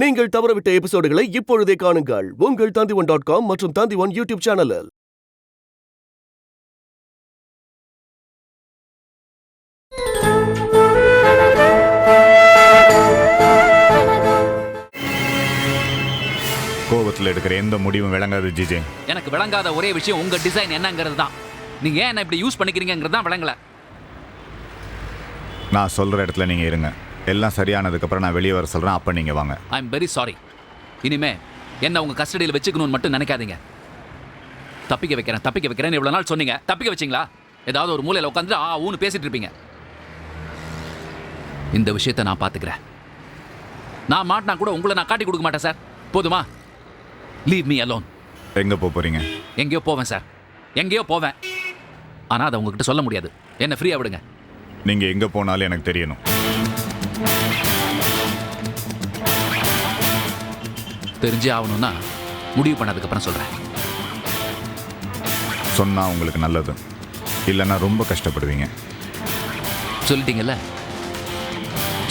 நீங்கள் தவறவிட்ட எபிசோடுகளை இப்பொழுதே காணுங்கள் உங்கள் Tandivan.com மற்றும் Tandivan யூடியூப் சேனலில். கோவத்தில் எடுக்கிற எந்த முடிவும் விளங்காது ஜிஜே. எனக்கு விளங்காத ஒரே விஷயம் உங்க டிசைன் என்னங்கிறது தான். நீங்க ஏன் என்ன இப்படி யூஸ் பண்ணிக்கிறீங்கிறது தான் விளங்கல. நான் சொல்ற இடத்துல நீங்க இருங்க. எல்லாம் சரியானதுக்கு அப்புறம் நான் வெளியே வர சொல்றேன், அப்ப நீங்க வாங்க. I am very sorry. இனிமே என்ன உங்க கஸ்டடியில் வச்சுக்கணும்னு மட்டும் நினைக்காதீங்க. தப்பிக்க வைக்கிறேன் இவ்வளவு நாள் சொன்னீங்க. தப்பிக்க வச்சிங்களா? ஏதாவது ஒரு மூலையில உட்காந்து ஊன்னு பேசிட்டு இருப்பீங்க. இந்த விஷயத்தை நான் பாத்துக்கிறேன். நான் மாட்டினா கூட உங்களை நான் காட்டி கொடுக்க மாட்டேன் சார். போதுமா? Leave me alone. எங்க போறீங்க? எங்கேயோ போவேன் சார், எங்கேயோ போவேன். ஆனா அதை உங்ககிட்ட சொல்ல முடியாது. என்ன ஃப்ரீயா விடுங்க. நீங்க எங்க போனாலும் எனக்கு தெரியணும். தெரிஞ்சே ஆகணும்னா முடிவு பண்ணதுக்கு அப்புறம் சொல்றேன். சொன்னா உங்களுக்கு நல்லது, இல்லைன்னா ரொம்ப கஷ்டப்படுவீங்க. சொல்லிட்டீங்கல்ல,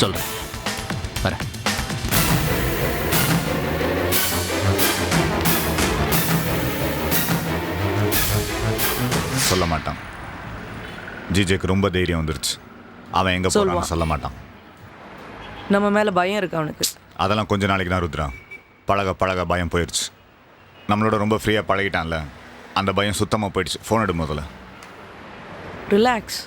சொல்றேன். வரேன். சொல்ல மாட்டான். ஜிஜேக்கு ரொம்ப தைரியம் வந்துருச்சு. அவன் எங்க போறான்னு சொல்ல மாட்டான். நம்ம மேல பயம் இருக்கு அவனுக்கு. அதெல்லாம் கொஞ்ச நாளைக்கு தான் ருத்ரா. பழக பழக பயம் போயிடுச்சு. நம்மளோட ரொம்ப ஃப்ரீயாக பழகிட்டான்ல, அந்த பயம் சுத்தமாக போயிடுச்சு. ஃபோன் எடு முதல்ல. ரிலாக்ஸ்.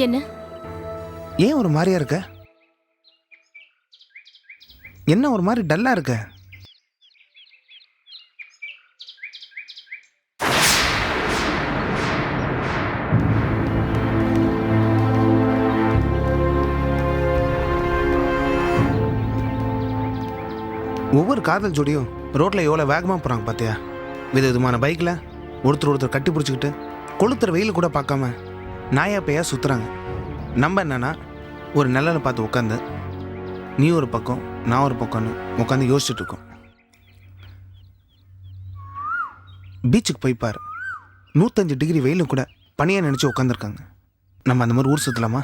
என்ன? ஏன் ஒரு மாதிரியா இருக்க? என்ன ஒரு மாதிரி டல்லா இருக்க? ஒவ்வொரு காதல் ஜோடியும் ரோட்ல எவ்வளவு வேகமா போறாங்க பாத்தியா? விதவிதமான பைக்ல ஒருத்தர் கட்டி பிடிச்சிக்கிட்டு கொளுத்துற வெயில் கூட பார்க்காம நாயா பேயா சுற்றுறாங்க. நம்ம என்னன்னா ஒரு நிழலை பார்த்து உட்காந்து நீ ஒரு பக்கம் நான் ஒரு பக்கம்னு உட்காந்து யோசிச்சுட்டு இருக்கோம். பீச்சுக்கு போய் பாரு, 105 டிகிரி வெயிலும் கூட பனியாக நினச்சி உட்காந்துருக்காங்க. நம்ம அந்த மாதிரி ஊர் சுற்றலாமா?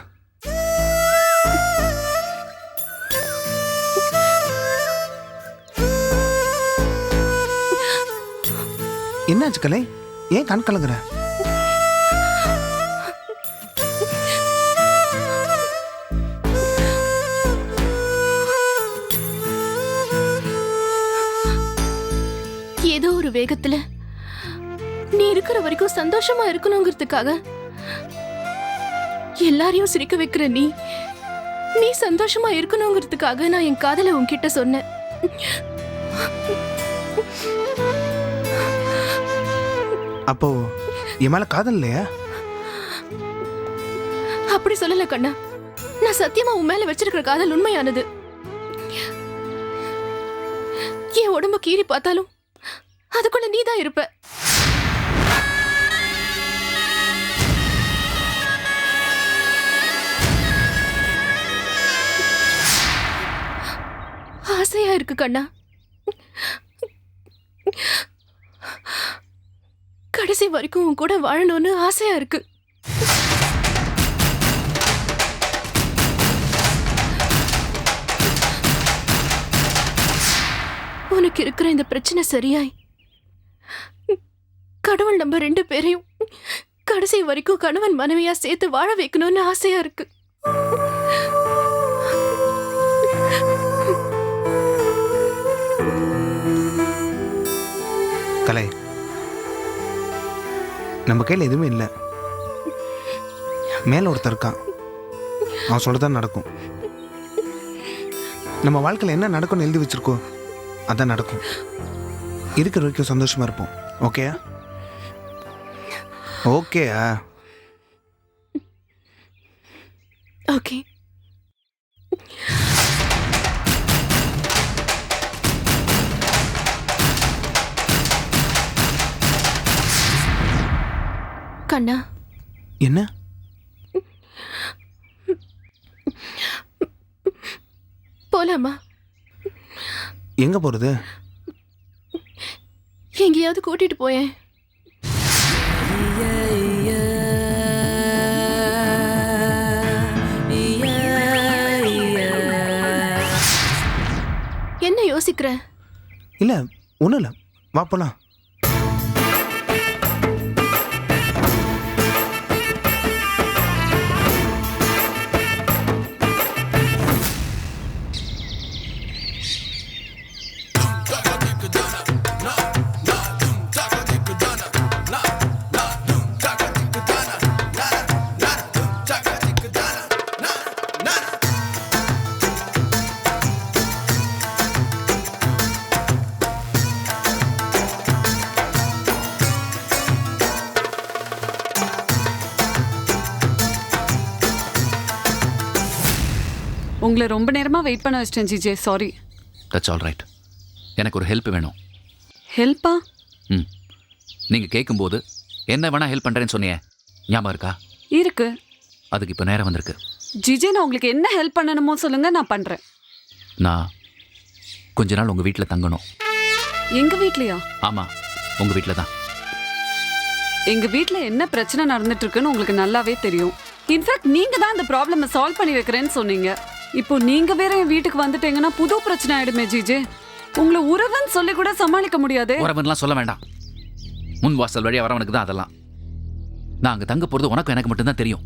என்னாச்சு கலை? ஏன் கண் கலங்குற? ஏதோ ஒரு வேகத்துல நீ இருக்கிற வரைக்கும் சந்தோஷமா இருக்கணுங்கிறதுக்காக எல்லாரையும் சிரிக்க வைக்கிற நீ சந்தோஷமா இருக்கணுங்கிறதுக்காக நான் என் காதலை உன்கிட்ட சொன்னேன். அப்போ என் மேல காதல் இல்லையா? அப்படி சொல்லல கண்ணா. நான் சத்தியமா உன் மேல வச்சிருக்கிற காதல் உண்மையானது. என் உடம்பு கீறி பார்த்தாலும் அதுக்குள்ள நீதான் இருப்ப. ஆசையா இருக்கு கண்ணா. கடைசி வரைக்கும் உன் கூட வாழணும்னு ஆசையா இருக்கு. உனக்கு இருக்கிற இந்த பிரச்சனை சரியாய் கடவுள் நம்ம 2 பேரையும் கடைசி வரைக்கும் கணவன் மனைவியா சேர்த்து வாழ வைக்கணும்னு ஆசையா இருக்கு. கலை, நம்ம கையில் எதுவுமே இல்லை. மேலே ஒருத்தர் இருக்கான், அவன் சொல்லதான் நடக்கும். நம்ம வாழ்க்கையில் என்ன நடக்கும்னு எழுதி வச்சிருக்கோ அதான் நடக்கும். இருக்கிற வரைக்கும் சந்தோஷமா இருப்போம். ஓகேயா? ஓகேயா? ஓகே. கண்ணா, என்ன? போலாமா? எங்க போறது? எங்கேயாவது கூட்டிட்டு போயேன். என்ன யோசிக்கிற? இல்ல ஒன்றும் இல்லை, வா போலாம். உங்களை ரொம்ப நேரமா வெயிட் பண்ண வச்சிட்டேன் GJ, sorry. That's all right. எனக்கு ஒரு ஹெல்ப் வேணும். ஹெல்ப்பா? ம், நீங்கள் கேட்கும்போது என்ன வேணால் ஹெல்ப் பண்ணுறேன்னு சொன்னியே, ஞாபகம் இருக்கா? இருக்கு. அதுக்கு இப்போ நேரம் வந்திருக்கு. ஜிஜே, நான் உங்களுக்கு என்ன ஹெல்ப் பண்ணணுமோ சொல்லுங்க, நான் பண்றேன். நான் கொஞ்ச நாள் உங்கள் வீட்டில் தங்கணும். எங்க வீட்லயா? ஆமாம், உங்கள் வீட்டில் தான். எங்க வீட்ல என்ன பிரச்சனை நடந்துட்டு இருக்குன்னு உங்களுக்கு நல்லாவே தெரியும். இன்ஃபேக்ட் நீங்க தான் இந்த ப்ராப்ளமை சால்வ் பண்ணி வைக்கிறேன்னு சொன்னீங்க. இப்போ நீங்க வேற என் வீட்டுக்கு வந்துட்டீங்கன்னா புது பிரச்சனை ஆயிடுமே ஜிஜே. உங்களை உறவுன்னு சொல்லி கூட சமாளிக்க முடியாது. உறவுலாம் சொல்ல வேண்டாம். முன் வாசல் வழியாக வரவனுக்கு தான் அதெல்லாம். நான் அங்கே தங்க போகிறது உனக்கும் எனக்கு மட்டும்தான் தெரியும்.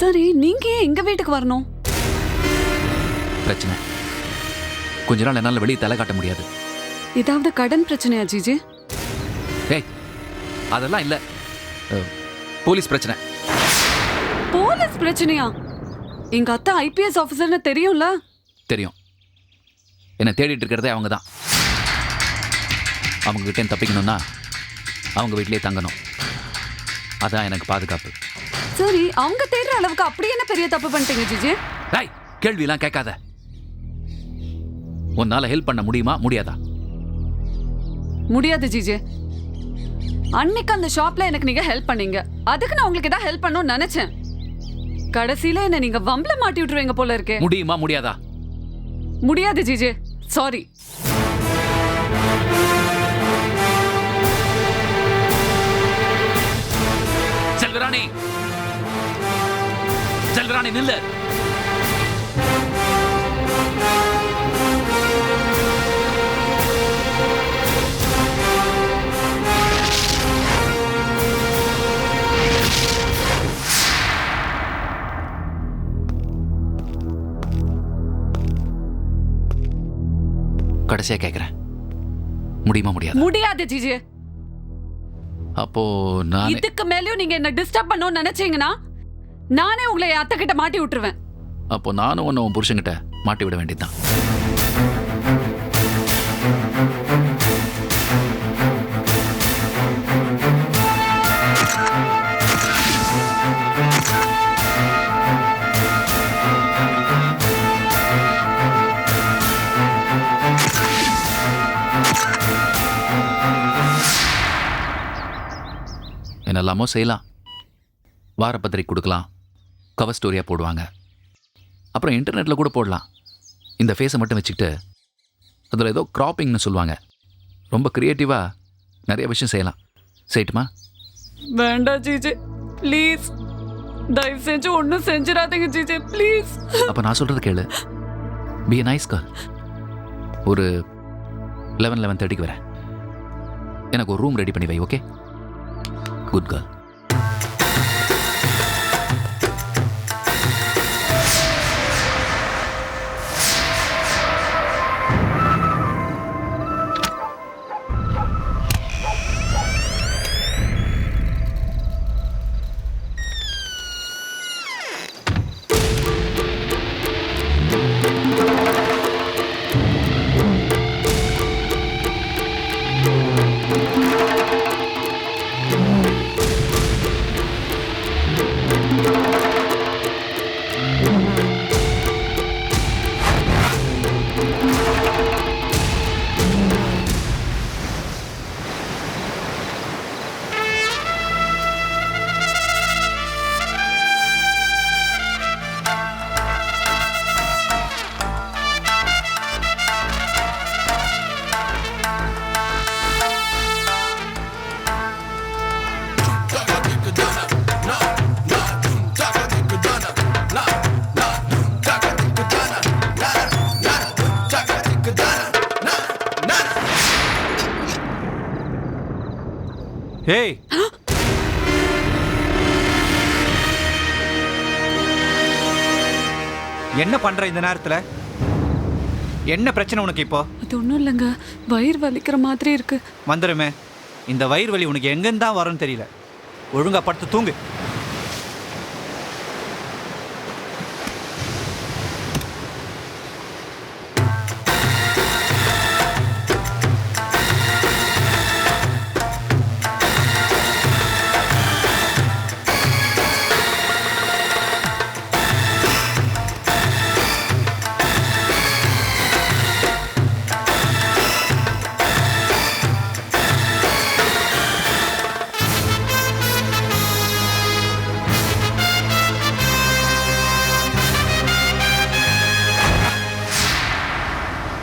சரி, நீங்க ஏன் எங்க வீட்டுக்கு வரணும்? பிரச்சனை கொஞ்ச நாள் என்னால் வெளியே தலை காட்ட முடியாது. ஏதாவது கடன் பிரச்சனையா ஜிஜே? ஏய், அதெல்லாம் இல்லை. போலீஸ் பிரச்சனை. போலீஸ் பிரச்சனையா? எங்க அத்தை ஐபிஎஸ் ஆபீசர்னு தெரியும்ல? தெரியும். என்னை தேடிட்டு இருக்கிறதே அவங்க தான். அவங்க கிட்டே தப்பிக்கணும்னா அவங்க வீட்டிலேயே தங்கணும். அதான் எனக்கு பாதுகாப்பு. சரி, அவங்க தேடுற அளவுக்கு அப்படி என்ன பெரிய தப்பு பண்ணிட்டீங்க ஜிஜே? டேய், கேள்வியெல்லாம் கேட்காத. உன்னால ஹெல்ப் பண்ண முடியுமா முடியாதா? முடியாது ஜிஜே. அன்னைக்கு அந்த ஷாப்ல எனக்கு நீங்க ஹெல்ப் பண்ணீங்க, அதுக்கு நான் உங்களுக்கு ஏதாவது ஹெல்ப் பண்ணணும்னு நினைச்சேன். கடைசியில என்ன நீங்க வம்பல மாட்டி விட்டுருவீங்க போல இருக்கே. முடியுமா முடியாதா? முடியாது ஜிஜே, சாரி. செல்வராணி, செல்வராணி நில்லு. கடைசியா கேக்குறேன், முடியுமா முடியாது? முடியாது ஜிஜே. அப்போ நான் இதுக்கு மேலயும் நீங்க என்ன டிஸ்டர்ப் பண்ணணும்னு நினைச்சீங்கன்னா நானே உங்களை என் அத்தை கிட்ட மாட்டி விட்டுருவேன். அப்போ நானும் ஒன்னு உன் புருஷன்கிட்ட மாட்டி விட வேண்டியதுதான். என்னெல்லாமோ செய்யலாம். வாரப்பத்திரிக்கை கொடுக்கலாம், கவர் ஸ்டோரியாக போடுவாங்க, அப்புறம் இன்டர்நெட்டில் கூட போடலாம். இந்த ஃபேஸை மட்டும் வச்சுக்கிட்டு அதில் ஏதோ க்ராப்பிங்னு சொல்லுவாங்க, ரொம்ப க்ரியேட்டிவாக நிறைய விஷயம் செய்யலாம். செய்யட்டுமா? வேண்டாம் ஜிஜே, ப்ளீஸ். தயவு செஞ்சு ஒன்றும் செஞ்சிடாதீங்க ஜிஜே, ப்ளீஸ். அப்போ நான் சொல்கிறது கேளு. B a nice girl. ஒரு 11:30 வரேன். எனக்கு ஒரு ரூம் ரெடி பண்ணி வை, ஓகே? Good girl. ஏய் என்ன பண்ற இந்த நேரத்துல? என்ன பிரச்சனை உனக்கு இப்போ? அது ஒன்றும் இல்லைங்க, வயிறு வலிக்கிற மாதிரி இருக்கு. வந்துருமே, இந்த வயிறு வலி உனக்கு எங்கேருந்து தான் வரும்னு தெரியல. ஒழுங்கா படுத்து தூங்கு.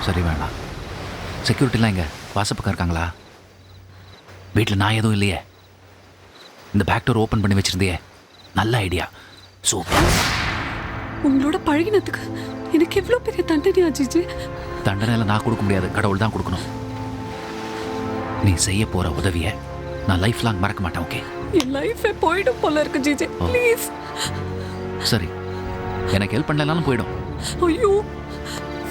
சரி வேணாம். செக்யூரிட்டிலாம் எங்க வாசப்பக்கம் இருக்காங்களா? வீட்டில் நான் எதுவும் இல்லையே. இந்த பேக் டோர் ஓப்பன் பண்ணி வச்சிருந்தியே, நல்ல ஐடியா. சூப்பர். உங்களோட பழகினதுக்கு எனக்கு எவ்வளோ பெரிய தண்டனை ஆச்சு. தண்டனையில் நான் கொடுக்க முடியாது, கடவுள் தான் கொடுக்கணும். நீ செய்ய போற உதவியை நான் லைஃப் லாங் மறக்க மாட்டேன். ஓகே? என் லைஃபே போயிடும் போல இருக்கு ஜிஜே. ப்ளீஸ். சரி, எனக்கு ஹெல்ப் பண்ணலனாலும் போயிடும். ஐயோ,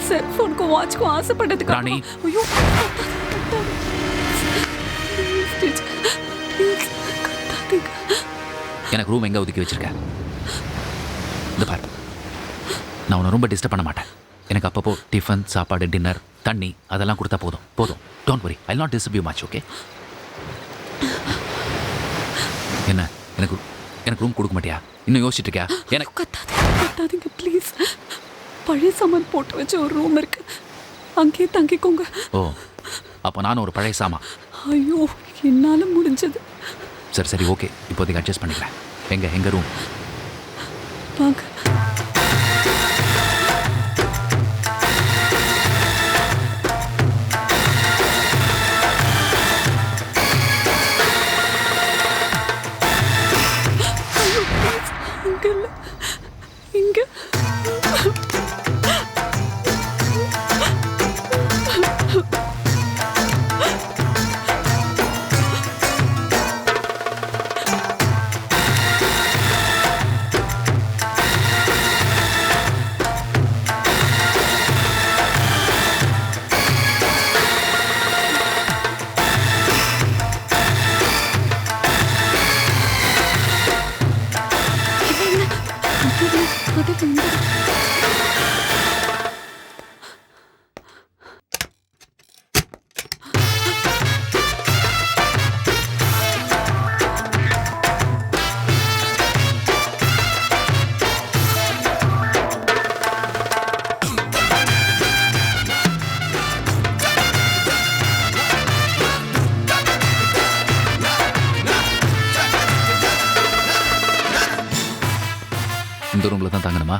செல்போனுக்கும் வாட்ச்க்கும் ஆசைப்பட்டதுக்கு ராணி. ஐயோ, எனக்கு ரூம் எங்கே ஒதுக்கி வச்சிருக்க? இந்த பாரு, நான் உன்னை ரொம்ப டிஸ்டர்ப் பண்ண மாட்டேன். எனக்கு அப்பப்போ டிஃபன், சாப்பாடு, டின்னர், தண்ணி அதெல்லாம் கொடுத்தா போதும். போதும். Don't worry, I not disturb you much. Okay? என்ன, எனக்கு எனக்கு ரூம் கொடுக்க மாட்டியா? இன்னும் யோசிச்சுட்டு இருக்கியா? எனக்கு கத்தாதீங்க ப்ளீஸ். பழைய சாமான் போட்டு வச்ச ஒரு ரூம் இருக்கு, அங்கேயே தங்கிக்கோங்க. ஓ, அப்போ நானும் ஒரு பழைய சாமா. ஐயோ, என்னால முடிஞ்சது. சரி சரி, ஓகே, இப்போதைக்கு அட்ஜஸ்ட் பண்ணிக்கிறேன். எங்க ரூம்? வாங்க. ஐயோ, please, அங்க இல்ல, இங்க. இந்த ரூமில் தான் தங்கணுமா?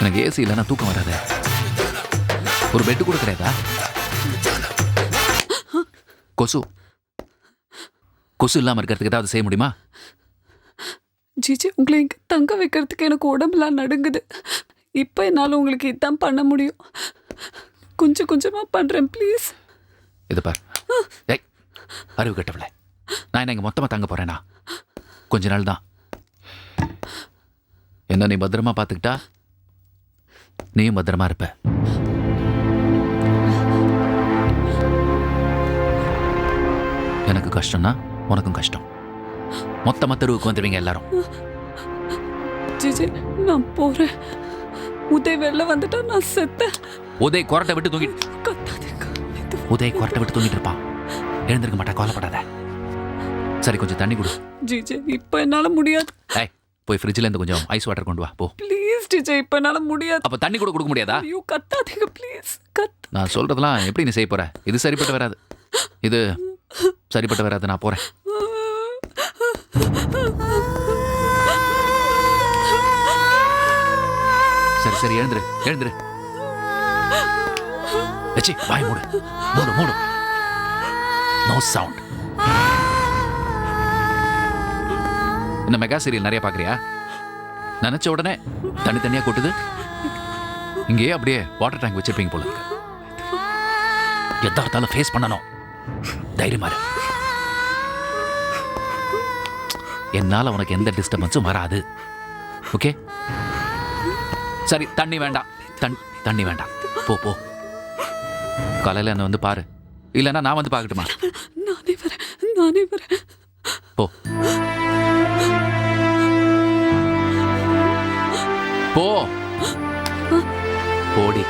எனக்கு ஏசி இல்லைன்னா தூக்கம் வராது. ஒரு பெட்டு கூட கிடையாதா? கொசு இல்லாமல் இருக்கிறதுக்கு ஏதாவது செய்ய முடியுமா? ஜிஜி, உங்களை இங்கே தங்க வைக்கிறதுக்கு எனக்கு உடம்புலாம் நடுங்குது. இப்போ என்னால் உங்களுக்கு இதான் பண்ண முடியும். கொஞ்சம் கொஞ்சமாக பண்ணுறேன் ப்ளீஸ். இது பார், ஏய் அறிவு கட்டவில்லை. நான் என்ன இங்கே மொத்தமாக தங்க போகிறேன்னா கொஞ்ச நாள் தான். என்ன நீ பத்திரமா பார்த்துக்கிட்டா நீயும் பத்திரமா இருப்ப. எனக்கு கஷ்டம்னா உனக்கும் கஷ்டம். மொத்த தெருவுக்கு வந்துடுவீங்க எல்லாரும். ஜிஜி, நான் போகிறேன். உதய் வெளில வந்துட்டா நான் செத்தேன். உதய் கொரட்டை விட்டு தூங்கிட்டு கத்தாதீங்க. உதய் கொரட்டை விட்டு தூங்கிட்டு இருப்பான். எழுந்திருக்க மாட்டா, கவலைப்படாத. சரி, கொஞ்சம் தண்ணி கொடு. ஜிஜி, இப்போ என்னால் முடியாது. ஏய், போய் ஃப்ரிட்ஜில் இருந்து கொஞ்சம் ஐஸ் வாட்டர் கொண்டு வா போ. ப்ளீஸ் ஜிஜி, இப்போ என்னால் முடியாது. அப்போ தண்ணி கூட கொடுக்க முடியாதா? ஐயோ, கத்தாதீங்க ப்ளீஸ். நான் சொல்றதெல்லாம் எப்படி நீ செய்ய போற? இது சரிப்பட்டு வராது. இது சரிப்பட்டு வராது. நான் போறேன். சரி சரி, எழுந்துரு. லட்சி, வாய் மூடு. No sound. இந்த மெகா சீரியல் நிறைய பாக்குறியா? நினைச்ச உடனே தனித்தனியா கொட்டுது. இங்கேயே அப்படியே வாட்டர் டேங்க் வச்சிருப்பீங்க போல. எதா இருந்தாலும் ஃபேஸ் பண்ணணும். தைரியமா இரு. என்னால் உனக்கு எந்த டிஸ்டர்பன்ஸும் வராது. ஓகே? சரி, தண்ணி வேண்டாம். தண்ணி வேண்டாம். போ போ. காலையில் என்ன வந்து பாரு, இல்லைன்னா நான் வந்து பார்க்கட்டுமா? நானே வரேன். போ போ போடி.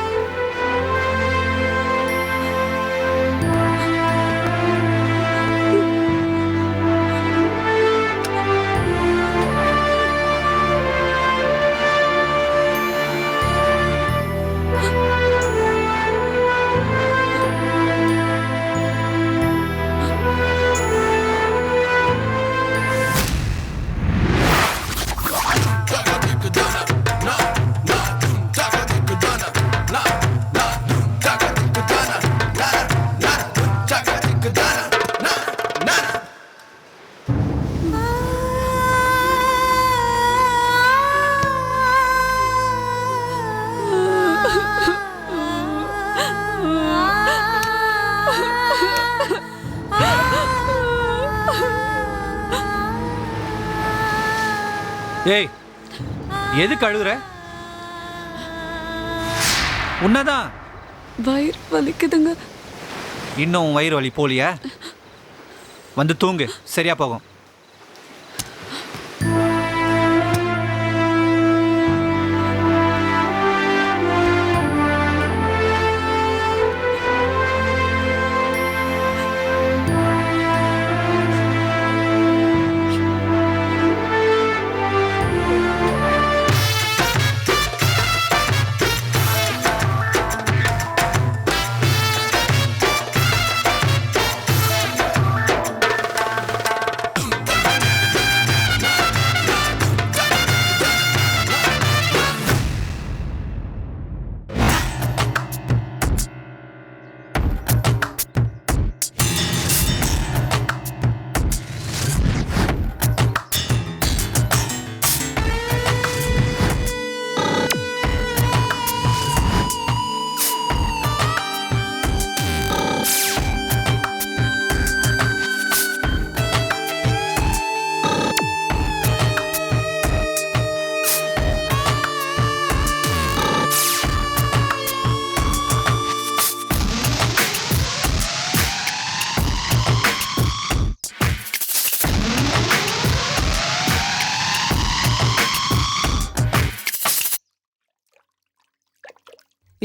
ஏய், எதுக்கு அழுகுற? உன்னதான். வயிறு வலிக்குதுங்க. இன்னும் வயிறு வலி போலியா? வந்து தூங்கு, சரியா போகும்.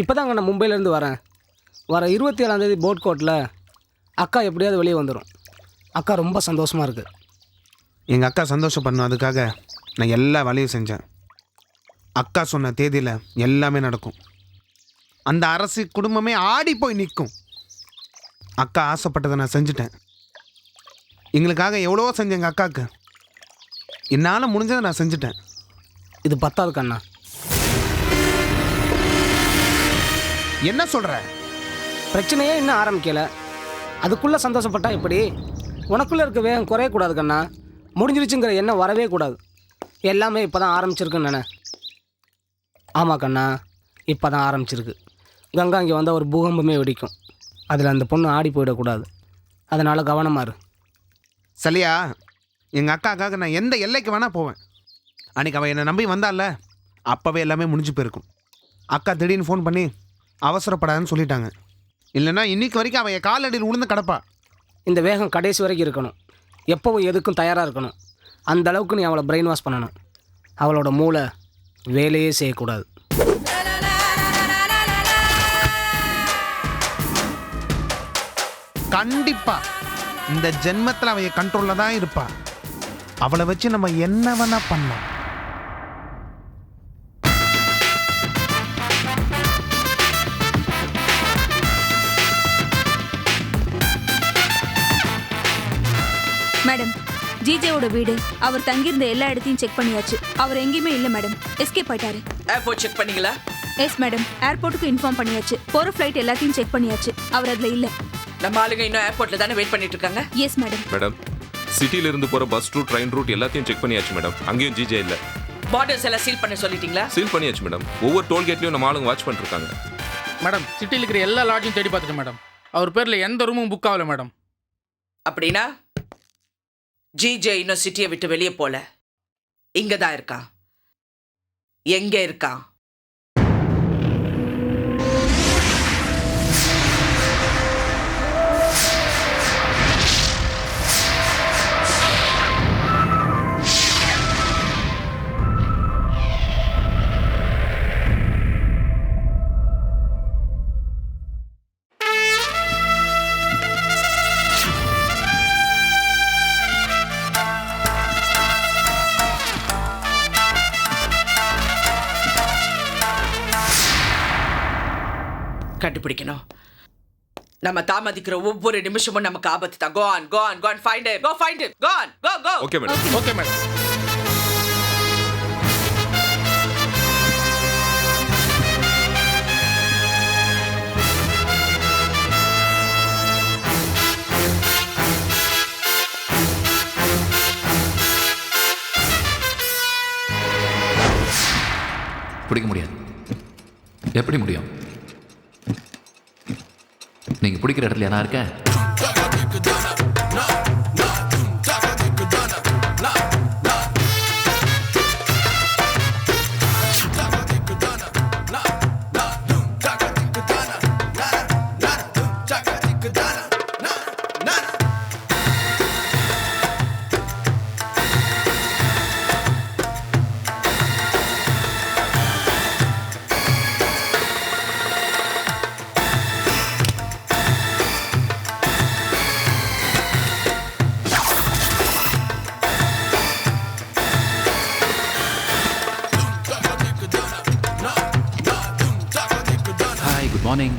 இப்போ தாங்க நான் மும்பையிலேருந்து வரேன். வர 27ஆந்தேதி போட் கோர்ட்டில் அக்கா எப்படியாவது வெளியே வந்துடும். அக்கா ரொம்ப சந்தோஷமாக இருக்குது. எங்கள் அக்கா சந்தோஷப்படணும், அதுக்காக நான் எல்லா வேலையும் செஞ்சேன். அக்கா சொன்ன தேதியில் எல்லாமே நடக்கும். அந்த அரசு குடும்பமே ஆடி போய் நிற்கும். அக்கா ஆசைப்பட்டதை நான் செஞ்சுட்டேன். எங்களுக்காக எவ்வளவோ செஞ்சேன் எங்கள் அக்காவுக்கு. என்னால் முடிஞ்சதை நான் செஞ்சுட்டேன். இது பத்தாது கண்ணா. என்ன சொல்கிற? பிரச்சனையே இன்னும் ஆரம்பிக்கலை, அதுக்குள்ளே சந்தோஷப்பட்டா எப்படி? உனக்குள்ளே இருக்க வேகம் குறையக்கூடாது கண்ணா. முடிஞ்சிருச்சுங்கிற எண்ணம் வரவே கூடாது. எல்லாமே இப்போ தான் ஆரம்பிச்சிருக்குன்னு நினை. ஆமாம் கண்ணா, இப்போ தான் ஆரம்பிச்சிருக்கு. கங்கா இங்கே வந்தால் ஒரு பூகம்பமே வெடிக்கும். அதில் அந்த பொண்ணு ஆடி போயிடக்கூடாது. அதனால் கவனமாக இரு. சரியா? எங்கள் அக்காக்காக நான் எந்த எல்லைக்கு வேணால் போவேன். அன்றைக்கி அவள் என்னை நம்பி வந்தால, அப்போவே எல்லாமே முடிஞ்சு போயிருக்கும். அக்கா திடீர்னு ஃபோன் பண்ணி அவசரப்படாதுன்னு சொல்லிட்டாங்க. இல்லைன்னா இன்னைக்கு வரைக்கும் அவள் என் காலடியில் உளுந்து கிடப்பா. இந்த வேகம் கடைசி வரைக்கும் இருக்கணும். எப்போவும் எதுக்கும் தயாராக இருக்கணும். அந்த அளவுக்கு நீ அவளை பிரெயின் வாஷ் பண்ணணும். அவளோட மூளை வேலையே செய்யக்கூடாது. கண்டிப்பா இந்த ஜென்மத்தில் அவள் கண்ட்ரோலில் தான் இருப்பா. அவளை வச்சு நம்ம என்ன வேணா பண்ணலாம். மேடம், ஜிஜேவோட வீடு, அவர் தங்கியிருந்த எல்லா இடத்தையும் செக் பண்ணியாச்சு. அவர் எங்கேயுமே இல்லை மேடம். எஸ்கேப் ஆயிட்டாரு. ஏர்போர்ட் செக் பண்ணீங்களா? எஸ் மேடம், ஏர்போர்ட்டுக்கு இன்ஃபார்ம் பண்ணியாச்சு. போற ஃப்ளைட் எல்லாத்தையும் செக் பண்ணியாச்சு. அவர் அதுல இல்ல. நம்ம ஆளுங்க இன்னும் ஏர்போர்ட்ல தானே வெயிட் பண்ணிட்டு இருக்காங்க. Yes madam. மேடம், சிட்டில இருந்து போற பஸ் ரூட், ட்ரெயின் ரூட் எல்லாத்தையும் செக் பண்ணியாச்சு மேடம். அங்கேயும் ஜிஜே இல்ல. பார்டர்ஸ் எல்லாம் சீல் பண்ண சொல்லிட்டீங்களா? சீல் பண்ணியாச்சு மேடம். ஒவ்வொரு டோல்கேட்லயும் நம்ம ஆளுங்க வாட்ச் பண்ணிட்டு இருக்காங்க. மேடம், சிட்டியில் இருக்கிற எல்லா லாட்ஜும் தேடி பார்த்துட்டேன் மேடம். அவர் பேர்ல எந்த ரூமும் புக் ஆகல மேடம். அப்படின்னா ஜிஜே இன்னும் சிட்டியை விட்டு வெளியே போல. இங்க தான் இருக்கான். எங்க இருக்கான்? கண்டுபிடிக்கணும். நம்ம தாமதிக்கிற ஒவ்வொரு நிமிஷமும் நமக்கு ஆபத்து தான். Go on, go on, go on, find him. Go find him. Go on, go, go. Okay madam. Okay madam. பிடிக்க முடியாது. எப்படி முடியும்? நீங்க பிடிக்கிற இடத்துல நான் இருக்கேன். மார்னிங்.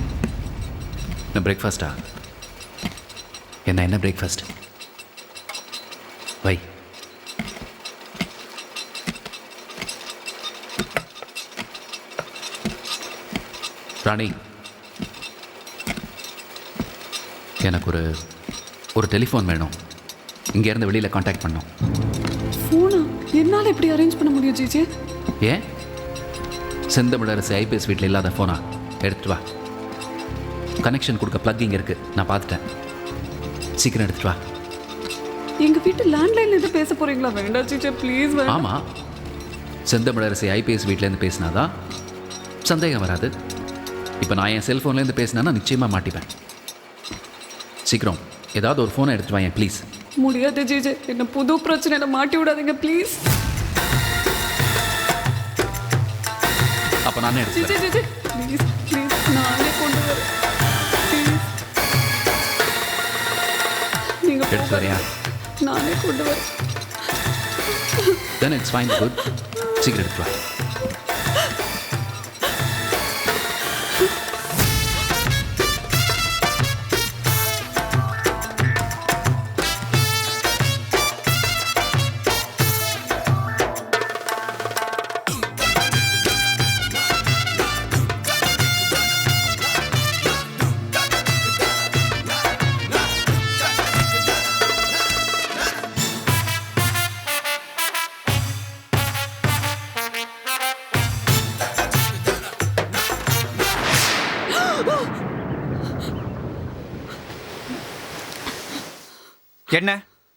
என்ன பிரேக்ஃபாஸ்டா? என்ன பிரேக்ஃபாஸ்ட்? வை. ராணி, எனக்கு ஒரு டெலிஃபோன் வேணும். இங்கேருந்து வெளியில் காண்டாக்ட் பண்ணோம். ஃபோனா? என்னால் எப்படி அரேஞ்ச் பண்ண முடியும் ஜிஜே? ஏன்? செந்தமிழரசு ஐபிஎஸ் வீட்டில் இல்லாத ஃபோனா? எடுத்துட்டு வா. கனெக்ஷன் கொடுக்க பிளக்கிங் இருக்கு, நான் பார்த்துட்டேன். சீக்கிரம் எடுத்துட்டு வா. எங்க வீட்டு லேண்ட்லைன்ல இருந்து பேச போறீங்களா? வேண்டாம் ஜிஜே ப்ளீஸ். ஆமா, செந்தமிழரசு ஐபிஎஸ் வீட்டிலேருந்து பேசினாதான் சந்தேகம் வராது. இப்போ நான் என் செல்ஃபோன்லேருந்து பேசினா நிச்சயமாக மாட்டிப்பேன். சீக்கிரம் ஏதாவது ஒரு ஃபோனை எடுத்துட்டு வாங்க ப்ளீஸ். முடியாது ஜிஜே, என்ன புது பிரச்சனையில மாட்டி விடாதீங்க ப்ளீஸ். அப்போ நானே எடுத்து ஜிஜே ஜிஜே ப்ளீஸ் ப்ளீஸ், நானே கொண்டு வரேன். நீங்க எடுத்து வரையா? நானே கொண்டு வரேன். Then it's fine, good. சீக்கிரம் எடுத்து வா.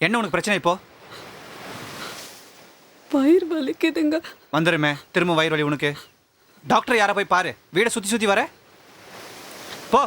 என்ன உனக்கு பிரச்சனை இப்போ? வயிறு வலிக்குதுங்க. வந்துருமே திரும்ப வயிறு வலி உனக்கு. டாக்டர் யாரை போய் பாரு. வீடை சுற்றி சுற்றி வர போ.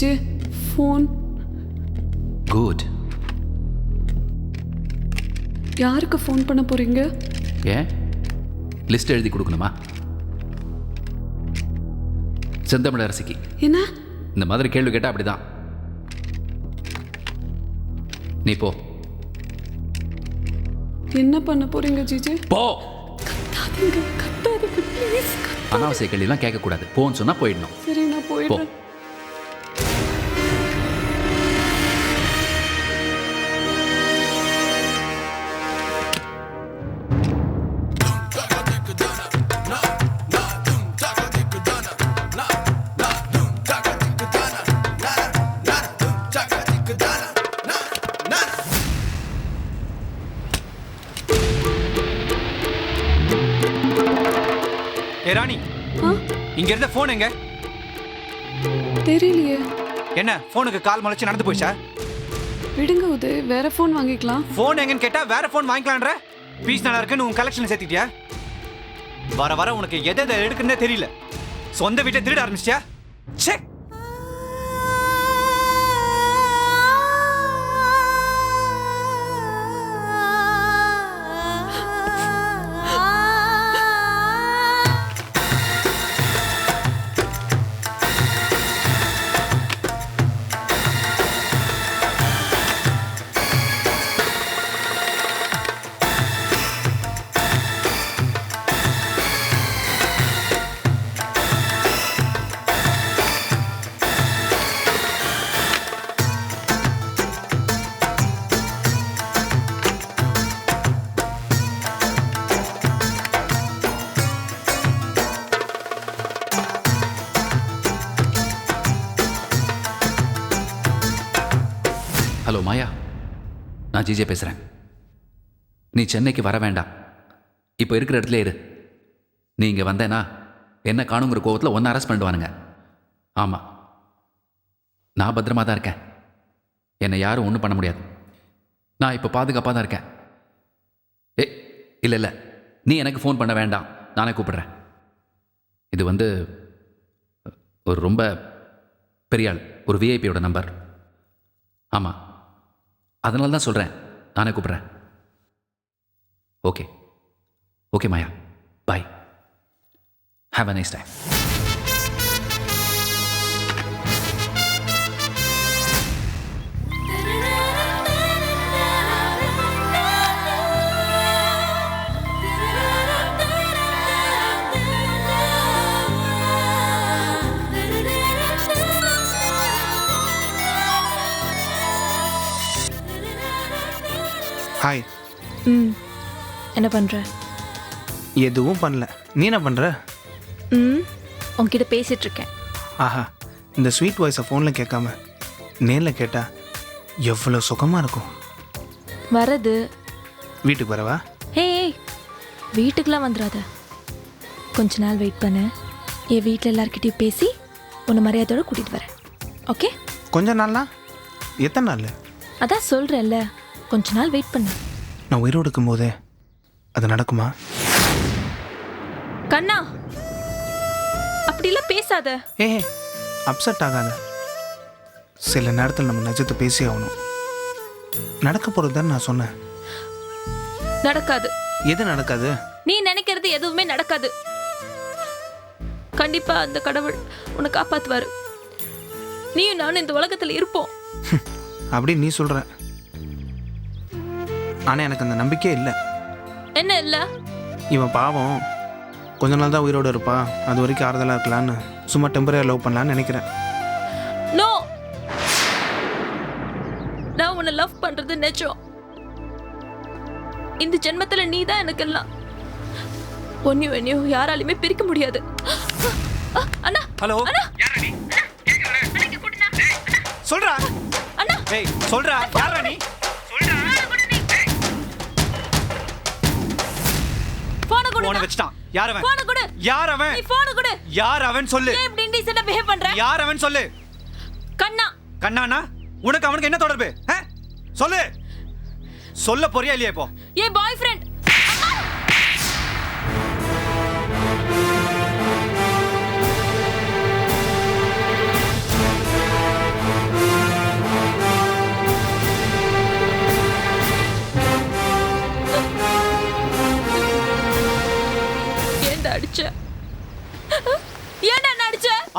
GJ phone good. யாருக்கு ஃபோன் பண்ண போறீங்க? ஏன் லிஸ்ட் எழுதி கொடுக்கணுமா? செந்தமிழ் அரசிக்கு. என்ன இந்த மாதிரி கேள்வி கேட்டா அப்படிதான். நீ போ. என்ன பண்ண போறீங்க ஜிஜே? போ. கத்தாதீங்க ப்ளீஸ். அனாவசிய கேள்விலாம் கேட்கக்கூடாது. போன்னு சொன்னா போயிடணும். சரி நான் போயிடுறேன். ராணி, இங்க இருந்த போன் எங்க? தெரியலையே. என்ன போனுக்கு கால் முளைச்சு நடந்து போயிச்சா? விடுங்க உதய், வேற ஃபோன் வாங்கிக்கலாம். ஃபோன் எங்கன்னு கேட்டா வேற ஃபோன் வாங்கிக்கலான்ற. பீஸ் நல்லா இருக்குன்னு உன் கலெக்ஷன் சேர்த்திட்டியா? வர வர உனக்கு எதை எடுக்குன்னே தெரியல. சொந்த வீட்டை திருட ஆரம்பிச்சியா? ச்சே. ஹலோ மாயா, நான் ஜிஜே பேசுகிறேன். நீ சென்னைக்கு வர வேண்டாம். இப்போ இருக்கிற இடத்துல இரு. நீ இங்கே வந்தேன்னா என்ன காணுங்கிற கோவத்தில் ஒன்று அரெஸ்ட் பண்ணிடுவானுங்க. ஆமாம், நான் பத்திரமா தான் இருக்கேன். என்னை யாரும் ஒன்றும் பண்ண முடியாது. நான் இப்போ பாதுகாப்பாக தான் இருக்கேன். இல்லை நீ எனக்கு ஃபோன் பண்ண வேண்டாம், நானே கூப்பிடுறேன். இது ஒரு ரொம்ப பெரிய ஆள், ஒரு விஐபியோட நம்பர். ஆமாம், அதனால தான் சொல்கிறேன், நானே கூப்பிட்றேன். Okay okay Maya, bye. Have a nice time. Hi. என்ன பண்ற? எதுவும் பண்ணல. நீ என்ன பண்ற? உன்கிட்ட பேசிட்டு இருக்கேன். ஆஹா, இந்த ஸ்வீட் வாய்ஸை ஃபோனில் கேட்காம நேரில் கேட்டா எவ்வளோ சுகமாக இருக்கும். வரது வீட்டுக்கு வரவா? ஹே, வீட்டுக்கெலாம் வந்துடாத. கொஞ்ச நாள் வெயிட் பண்ண. என் வீட்டில் எல்லாருக்கிட்டையும் பேசி உன்னை மரியாதையோடு கூட்டிகிட்டு வரேன். ஓகே? கொஞ்ச நாள்னா எத்தனை நாள்? அதான் சொல்கிறேன்ல, கொஞ்ச நாள் வெயிட் பண்ண. நான் உயிரோடு இருக்கும்போதே அது நடக்குமா? கண்ணா, அப்படிலாம் பேசாத. அப்செட் ஆகாத. சில நேரத்தில் நம்ம நிஜத்தை பேசி ஆகணும். நடக்க போகிறது தான் நான் சொன்னேன். நடக்காது. எது நடக்காது? நீ நினைக்கிறது எதுவுமே நடக்காது. கண்டிப்பா அந்த கடவுள் உன்னை காப்பாத்துவாரு. நீயும் நானும் இந்த உலகத்தில் இருப்போம். அப்படி நீ சொல்ற. ஆனால் எனக்கு அந்த நம்பிக்கையே இல்லை. என்ன இல்லை? இவன் பாவம் கொஞ்ச நாள் தான் உயிரோடு இருப்பா, அது வரைக்கும் ஆறுதலாக இருக்கலான்னு சும்மா டெம்பரரியாக லவ் பண்ணலான்னு நினைக்கிறேன். நோ, நான் உன்னை லவ் பண்றது நிஜம். இந்த ஜென்மத்தில் நீ தான் எனக்கு எல்லாம். ஒன்னையும் என்னையும் யாராலையுமே பிரிக்க முடியாது. அண்ணா. ஹலோ. சொல்றா அண்ணா. ஏய் சொல்றா, யாரா நீ? சொல்றா. போன வச்சிட்டான். யார் அவன்? போன் கொடு. யார் அவன்? நீ போன் கொடு. யார் அவன் சொல்லு. ஏன் இப்படி இன்டிசென்ட்டா பிஹேவ் பண்ற? யார் அவன் சொல்லு. கண்ணா. கண்ணானா? உனக்கு அவனுக்கு என்ன தொடர்பு? சொல்லு. சொல்ல போறியா இல்லையா இப்போ? ஏன் பாய் ஃப்ரெண்ட்.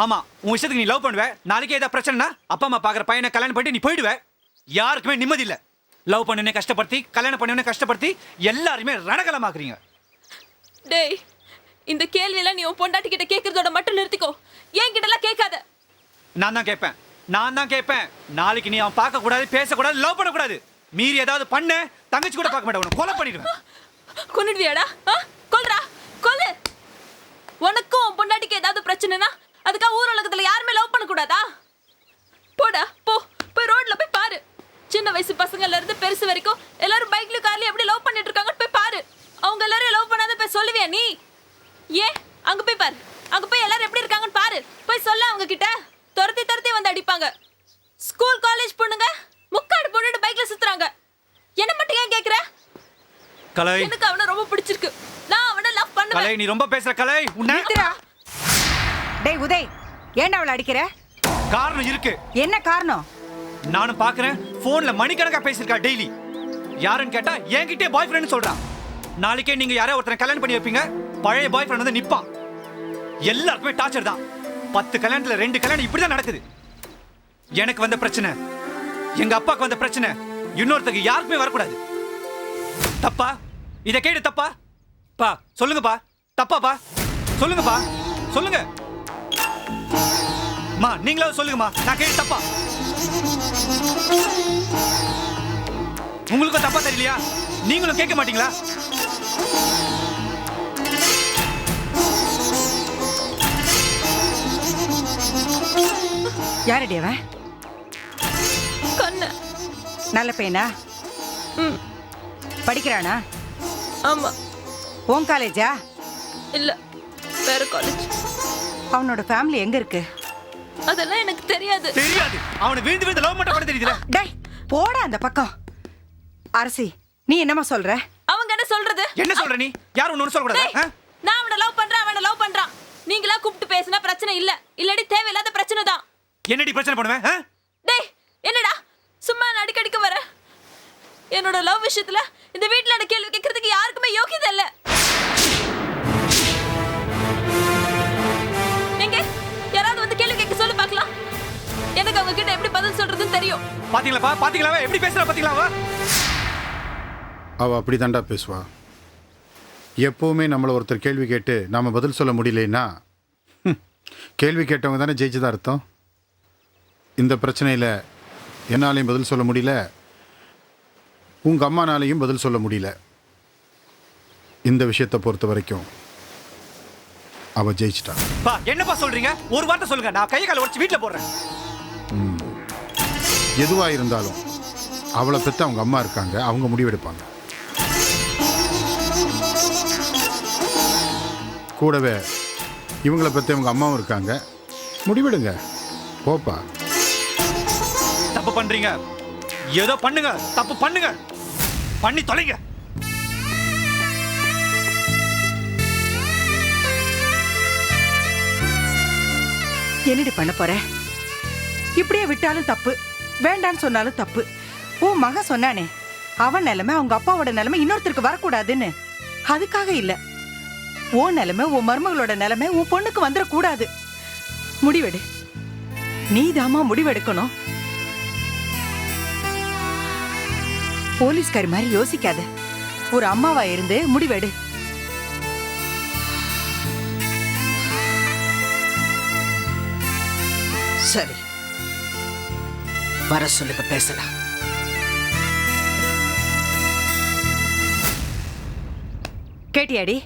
ஆமா உன் இஷ்டத்துக்கு நீ லவ் பண்ணுவ, நாளைக்கே ஏதாவது பிரச்சனைனா அப்பா அம்மா பாக்குற பையனை கல்யாணம் பண்ணிட்டு நீ போயிடுவ. யாருக்குமே நிம்மதி இல்ல. லவ் பண்ணனே கஷ்டப்படுத்தி கல்யாணம் பண்ணனே கஷ்டப்படுத்தி எல்லாருமே ரணகலமாக்குறீங்க. டேய், இந்த கேள்வியெல்லாம் நீ உன் பொண்டாட்டி கிட்ட கேட்கறதோட மட்டும் நிறுத்திக்கோ. ஏன் கிட்டலாம் கேட்காத. நான் தான் கேட்பேன். நாளைக்கு நீ அவன் பார்க்க கூடாது, பேசக்கூடாது, லவ் பண்ணக்கூடாது. மீறி ஏதாவது பண்ண தங்கச்சி கூட பார்க்க மாட்டேன், உன்னை கொலை பண்ணிடுவேன். கொன்னுடுவியாடா? கொல்றா, கொல்லு. உனக்கும் உன் பொண்டாட்டிக்கு ஏதாவது பிரச்சனைனா அதுக்காக ஊர் உலகத்துல யாருமே லவ் பண்ண கூடாதா? போடா, போய் ரோட்ல போய் பாரு. சின்ன வயசு பசங்கள்ல இருந்து பெருசு வரைக்கும் எல்லாரும் பைக்லயும் கார்லயும் எப்படி லவ் பண்ணிட்டு இருக்காங்கன்னு போய் பாரு. அவங்க எல்லாரும் லவ் பண்ணாத போய் சொல்லுவியா நீ? ஏன் அங்க போய் பாரு. அங்க போய் எல்லாரும் எப்படி இருக்காங்கன்னு பாரு. போய் சொல்ல அவங்க கிட்ட. துரத்தி வந்து அடிப்பாங்க. ஸ்கூல் காலேஜ் பொண்ணுங்க முக்காடு போட்டுட்டு பைக்ல சுத்துறாங்க. என்ன மட்டும் ஏன் கேக்குற? கலை, எனக்கு அவனை ரொம்ப பிடிச்சிருக்கு. நான் அவனை லவ் பண்ணுவேன். கலை, நீ ரொம்ப பேசுற கலை. உன்னை டேய் உதய், ஏன்டா அவளை அடிக்கிற? காரணம் இருக்கு. என்ன காரணம்? நானும் பாக்குறேன், போன்ல மணிக்கணக்கா பேசிருக்கா டெய்லி. யாருன்னு கேட்டா என்கிட்டே பாய் ஃப்ரெண்ட் சொல்றான். நாளைக்கே நீங்க யாரோ ஒருத்தனை கல்யாணம் பண்ணி வைப்பீங்க, பழைய பாய் ஃப்ரெண்ட் வந்து நிப்பான். எல்லாருக்குமே டார்ச்சர் தான். 10 கல்யாணத்துல 2 கல்யாணம் இப்படிதான் நடக்குது. எனக்கு வந்த பிரச்சனை, எங்க அப்பாக்கு வந்த பிரச்சனை இன்னொருத்தருக்கு யாருக்குமே வரக்கூடாது. தப்பா? இதை கேட்டு தப்பா? பா சொல்லுங்கப்பா, தப்பாப்பா சொல்லுங்கப்பா, சொல்லுங்க. மா நீங்களாவது சொல்லுங்கம்மா, நான் கேட்டு தப்பா? உங்களுக்கும் தப்பா தெரியலையா? நீங்களும் கேட்க மாட்டீங்களா? யாரடி அவன்? கண்ணு. நல்ல பையனா? படிக்கிறானா? ஆமா. உன் காலேஜா? இல்ல, வேற காலேஜ். அவனோட ஃபேமிலி எங்க இருக்கு? அதெல்லாம் எனக்கு தெரியாது. அவனை விழுந்து லவ் பண்ண தெரியல. டேய் போடா அந்த பக்கம். அரசி, நீ என்னமா சொல்ற? அவங்க என்ன சொல்றது? என்ன சொல்ற நீ? யாரும் ஒன்னு சொல்ல கூடாது. நான் அவனை லவ் பண்றேன், அவனை லவ் பண்றான். நீங்களா கூப்பிட்டு பேசினா பிரச்சனை இல்ல, இல்லடி தேவையில்லாத பிரச்சனை தான். என்னடி பிரச்சனை பண்ணுவேன்? டேய் என்னடா சும்மா அடிக்கடிக்க வர? என்னோட லவ் விஷயத்துல இந்த வீட்ல என்ன கேள்வி கேட்கறதுக்கு யாருக்குமே யோகியதை இல்ல. எங்க யாராவது வந்து கேள்வி கேட்க சொல்லு பார்க்கலாம். எனக்கு அவங்க கிட்ட எப்படி பதில் சொல்றதுன்னு தெரியும். பாத்தீங்களா எப்படி பேசுறா? பாத்தீங்களா? அவ அப்படி தாண்டா பேசுவா. எப்பவுமே நம்மளை ஒருத்தர் கேள்வி கேட்டு நாம பதில் சொல்ல முடியலன்னா கேள்வி கேட்டவங்க தானே ஜெயிச்சதா அர்த்தம். இந்த பிரச்சனையில் என்னாலையும் பதில் சொல்ல முடியல, உங்கள் அம்மானாலையும் பதில் சொல்ல முடியல. இந்த விஷயத்தை பொறுத்த வரைக்கும் அவ ஜெயிச்சிட்டா. என்னப்பா சொல்றீங்க? ஒரு வார்த்தை சொல்லுங்க, நான் கையை கால உடைச்சு வீட்டுல போடுறேன். எதுவா இருந்தாலும் அவளை பெற்று அவங்க அம்மா இருக்காங்க, அவங்க முடிவெடுப்பாங்க. கூடவே இவங்களை பற்றி அவங்க அம்மாவும் இருக்காங்க, முடிவெடுங்க. போப்பா. தப்பு பண்றீங்க, ஏதோ பண்ணுங்க, தப்பு பண்ணுங்க, பண்ணி தொலைங்க. என்னடி பண்ண போற? இப்படியே விட்டாலும் தப்பு, வேண்டான்னு சொன்னாலும் தப்பு. உன் மகன் சொன்னானே, அவன் நிலைமை அவங்க அப்பாவோட நிலைமை இன்னொருத்தருக்கு வரக்கூடாதுன்னு. அதுக்காக இல்ல, உன் நிலைமை உன் மருமகளோட நிலைமை உன் பொண்ணுக்கு வந்துடக்கூடாது. முடிவெடு, நீதாமா முடிவெடுக்கணும். போலீஸ்காரி மாதிரி யோசிக்காத, ஒரு அம்மாவா இருந்து முடிவெடு. சரி, வர சொல்லுங்க, பேசலாம். கேட்டியாடி?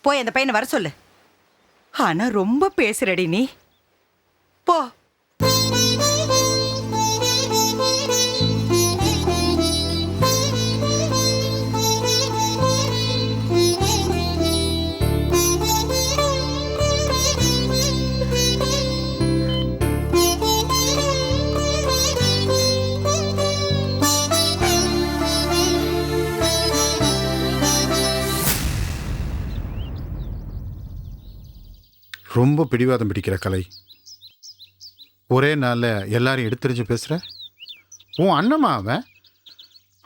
போய் அந்த பையனை வர சொல்லு. ஆனா ரொம்ப பேசுறடி நீ. போ. ரொம்ப பிடிவாதம் பிடிக்கிற கலை. ஒரே நாளில் எல்லாரையும் எடுத்துரிஞ்சு பேசுகிற. உன் அண்ணம்மா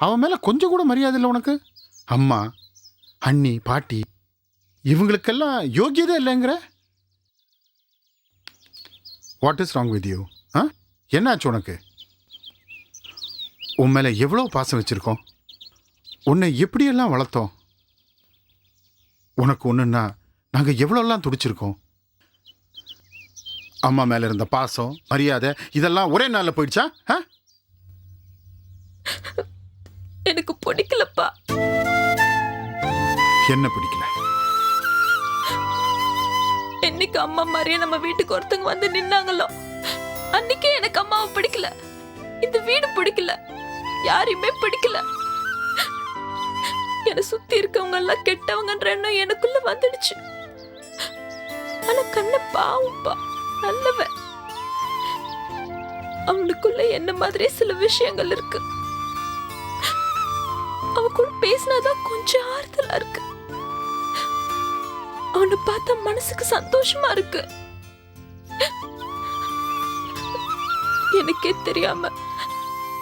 அவன் மேலே கொஞ்சம் கூட மரியாதை இல்லை உனக்கு. அம்மா, அண்ணி, பாட்டி இவங்களுக்கெல்லாம் யோகியதே இல்லைங்கிற. What is wrong with you? ஆ, என்னாச்சு உனக்கு? உன் மேலே எவ்வளோ பாசம் வச்சுருக்கோம், உன்னை எப்படியெல்லாம் வளர்த்தோம். உனக்கு ஒன்றுன்னா நாங்கள் எவ்வளோலாம் துடிச்சிருக்கோம். அம்மா மேலே இருந்த பாசம், மரியாதை இதெல்லாம் ஒரே நாளில் போயிடுச்சா? ஆ, எனக்கு பிடிக்கலப்பா. என்ன பிடிக்கல? என்னைக்கு அம்மா மாதிரியே நம்ம வீட்டுக்கு ஒருத்தங்க வந்து நின்னாங்களோ அன்னைக்கே எனக்கு அம்மாவை பிடிக்கல, இந்த வீடு பிடிக்கல, யாரையுமே பிடிக்கல. என்னை சுத்தி இருக்கவங்க எல்லாம் கெட்டவங்கன்ற எண்ணம் எனக்குள்ள வந்துடுச்சு. ஆனா கண்ண பாவம்பா, நல்லவன். அவனுக்குள்ள என்ன மாதிரியே சில விஷயங்கள் இருக்கு. அவன் கூட பேசினாதான் கொஞ்சம் ஆறுதலா இருக்கு. அவனை பார்த்தா மனசுக்கு சந்தோஷமா இருக்கு. எனக்கே தெரியாம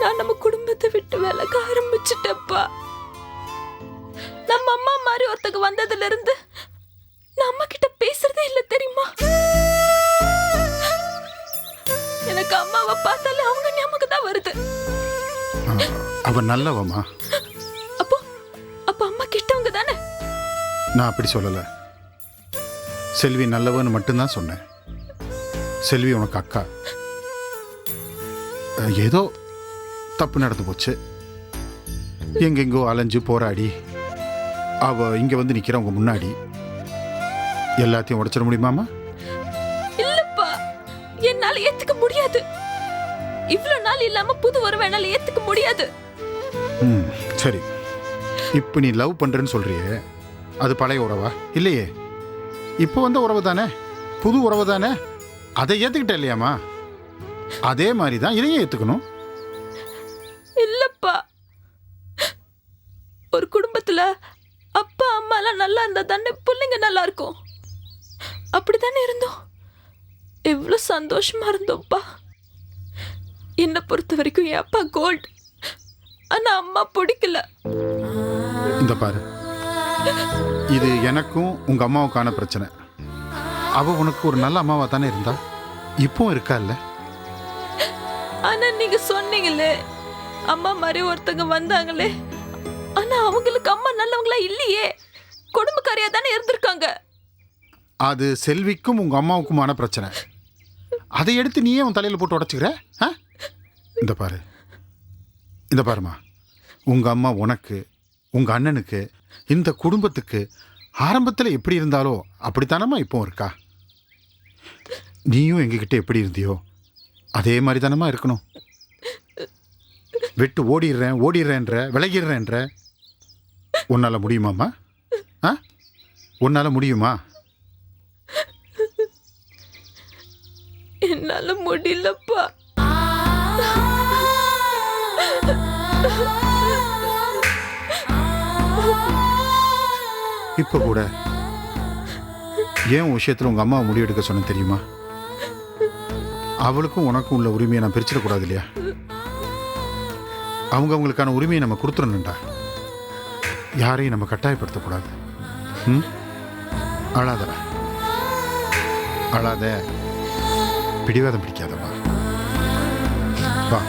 நான் நம்ம குடும்பத்தை விட்டு விலக ஆரம்பிச்சிட்டப்பா. நம்ம அம்மா மாதிரி ஒருத்தங்க வந்ததுல இருந்து நான் அம்மா கிட்ட பேசுறதே இல்ல, தெரியுமா? எனக்கு அம்மாவை பார்த்தாலே அவங்க ஞாபகம் தான் வருது. அவன் நல்லவம்மா. அப்போ அப்ப அம்மா கெட்டவங்க தானே? நான் அப்படி சொல்லலை. செல்வி நல்லவன்னு மட்டும்தான் சொன்னேன். செல்வி உனக்கு அக்கா. ஏதோ தப்பு நடந்து போச்சு. எங்கெங்கோ அலைஞ்சு போராடி அவ இங்க வந்து நிக்கிறவங்க முன்னாடி எல்லாத்தையும் உடைச்சிட முடியுமாமா? இல்லப்பா, என்னால ஏத்துக்க முடியாது. இவ்வளவு நாள் இல்லாம புது உறவை என்னால ஏத்துக்க முடியாது. சரி, இப்போ நீ லவ் பண்றேன்னு சொல்றியே, அது பழைய உறவா? இல்லையே, இப்போ வந்த உறவு தானே, புது உறவு தானே. அதை ஏத்துக்கிட்ட இல்லையாமா? அதே மாதிரி தான் இதையும் ஏத்துக்கணும். இல்லப்பா, ஒரு குடும்பத்துல அப்பா அம்மா எல்லாம் நல்லா இருந்தா தானே பிள்ளைங்க நல்லா இருக்கும். அப்படித்தானே இருந்தோம், எவ்வளவு சந்தோஷமா இருந்தோம்ப்பா. என்னை பொறுத்த வரைக்கும் என் அப்பா கோல்ட், ஆனா அம்மா பிடிக்கல. இந்த பாரு, இது எனக்கும் உங்க அம்மாவுக்கான பிரச்சனை. அவ உனக்கு ஒரு நல்ல அம்மாவா தானே இருந்தா, இப்போ இருக்கா இல்ல? ஆனா நீங்க சொன்னீங்களே அம்மா மாதிரி ஒருத்தங்க வந்தாங்களே, ஆனா அவங்களுக்கு அம்மா நல்லவங்களா இல்லையே, குடும்பக்காரியா தானே இருந்திருக்காங்க. அது செல்விக்கும் உங்க அம்மாவுக்குமான பிரச்சனை. அதை எடுத்து நீயே உன் தலையில போட்டு உடைச்சுக்கிற? இந்த பாரு, இந்த பாருமா, உங்க அம்மா உனக்கு, உங்க அண்ணனுக்கு, இந்த குடும்பத்துக்கு ஆரம்பத்தில் எப்படி இருந்தாலோ அப்படித்தானம்மா இப்போ இருக்கா. நீயும் எங்ககிட்ட எப்படி இருந்தியோ அதே மாதிரி தானம்மா இருக்கணும். விட்டு ஓடிடுறேன்ற விலகிடுறேன்ற உன்னால முடியுமாம்மா? உன்னால முடியுமா? என்னால முடியலப்பா. இப்போ கூட ஏன் விஷயத்தில் உங்க அம்மாவை முடிவெடுக்க சொன்ன தெரியுமா? அவளுக்கும் உனக்கும் உள்ள உரிமையை நான் பிரிச்சிடக்கூடாது இல்லையா? அவங்களுக்கான உரிமையை நம்ம கொடுத்துடணும்டா. யாரையும் நம்ம கட்டாயப்படுத்தக்கூடாது. அழாதடா, அழாத, பிடிவாதம் பிடிக்காதவா. வா.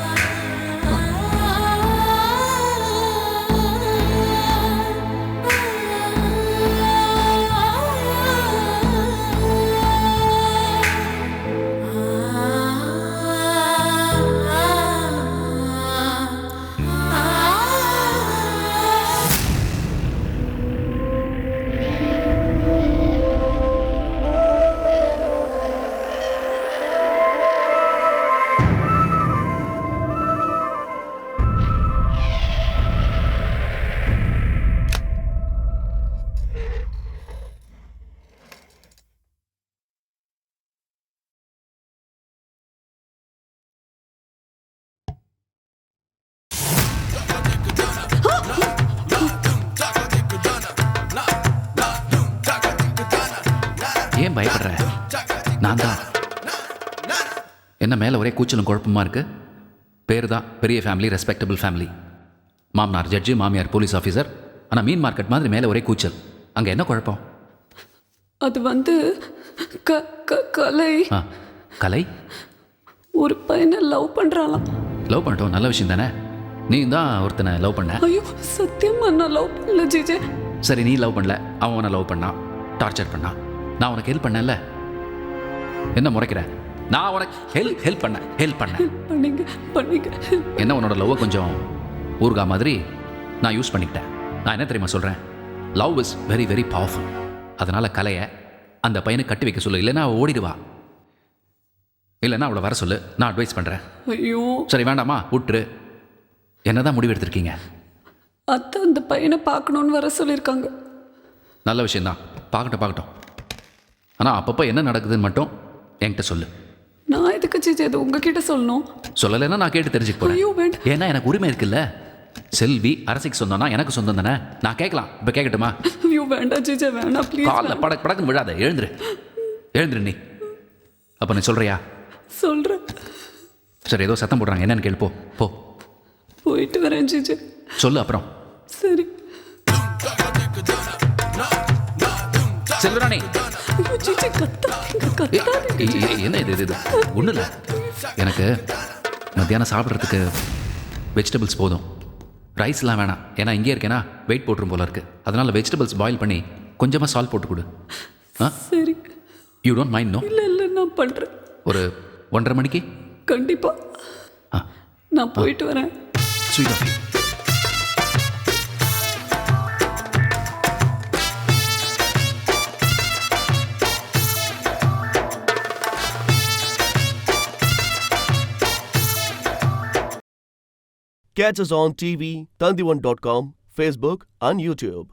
ஏன் பயப்படுற? நான் தான். என்ன மேலே ஒரே கூச்சலும் குழப்பமா இருக்கு? பேர் தான் பெரிய ஃபேமிலி, ரெஸ்பெக்டபிள் ஃபேமிலி. மாமனார் ஜட்ஜு, மாமியார் போலீஸ் ஆஃபீஸர். ஆனால் மீன் மார்க்கெட் மாதிரி மேலே ஒரே கூச்சல். அங்கே என்ன குழப்பம்? அது வந்து கலை. கலை ஒரு பையனை லவ் பண்றாளாம். லவ் பண்ணிட்டோம், நல்ல விஷயம் தானே. நீ தான் ஒருத்தனை லவ் பண்ண. ஐயோ சத்தியமா நான் லவ் பண்ணல ஜிஜே. சரி, நீ லவ் பண்ணல, அவன் உன்னை லவ் பண்ணான், டார்ச்சர் பண்ணான். நான் உனக்கு ஹெல்ப் பண்ணல. என்ன முறைக்கிற? நான் உனக்கு ஹெல்ப் பண்ணேன். பண்ணீங்க. என்ன உன்னோட லவ்வை கொஞ்சம் ஊர்கா மாதிரி நான் யூஸ் பண்ணிக்கிட்டேன். நான் என்ன தெரியுமா சொல்கிறேன்? Love is very very powerful. அதனால் கலையை அந்த பையனை கட்டி வைக்க சொல்லு, இல்லைன்னா அவள் ஓடிடுவா. இல்லைன்னா அவளை வர சொல்லு, நான் அட்வைஸ் பண்ணுறேன். ஐயோ சரி வேண்டாமா, விட்டுரு. என்னதான் முடிவு எடுத்திருக்கீங்க? அத்தை அந்த பையனை பார்க்கணுன்னு வர சொல்லியிருக்காங்க. நல்ல விஷயந்தான், பார்க்கட்டும். ஆனால் அப்பப்போ என்ன நடக்குதுன்னு மட்டும் என்கிட்ட சொல்லு. நான் எதுக்கு ஜிஜே அது உங்ககிட்ட சொல்லணும்? சொல்லலைன்னா நான் கேட்டு தெரிஞ்சுக்க ஐயோ, போகிறேன். வேண்டாம். ஏன்னா எனக்கு உரிமை இருக்குல்ல. செல்வி அரசிக்கு சொந்தம்னா எனக்கு சொந்தம் தானே. நான் கேட்கலாம். இப்போ கேட்கட்டுமா? ஐயோ வேண்டாம் ஜிஜே, வேண்டாம் ப்ளீஸ். காலில் படக்குன்னு விழாத. எழுந்துரு நீ. அப்போ நீ சொல்கிறியா? சொல்கிறேன். சரி, ஏதோ சத்தம் போடுறாங்க, என்னன்னு கேள்வி. போ. போயிட்டு வரேன் ஜிஜே. சொல்லு அப்புறம். சரி. செல்வராணி, ஐயோ ஜிஜே கத்தாதீங்க. என்ன இது ஒன்றும் இல்லை. எனக்கு மத்தியானம் சாப்பிட்றதுக்கு வெஜிடபிள்ஸ் போதும், ரைஸ்லாம் வேணாம். ஏன்னா இங்கே இருக்கேன்னா வெயிட் போட்டுரும் போல இருக்கு. அதனால் வெஜிடபிள்ஸ் பாயில் பண்ணி கொஞ்சமாக சால்ட் போட்டு கொடு. சரி. You don't mind? நோ. இல்லை நான் பண்ணுறேன். ஒரு 1:30 மணிக்கு கண்டிப்பாக நான் போயிட்டு வரேன். Sweet of you. Catch us on TV, Tandivan.com, Facebook and YouTube.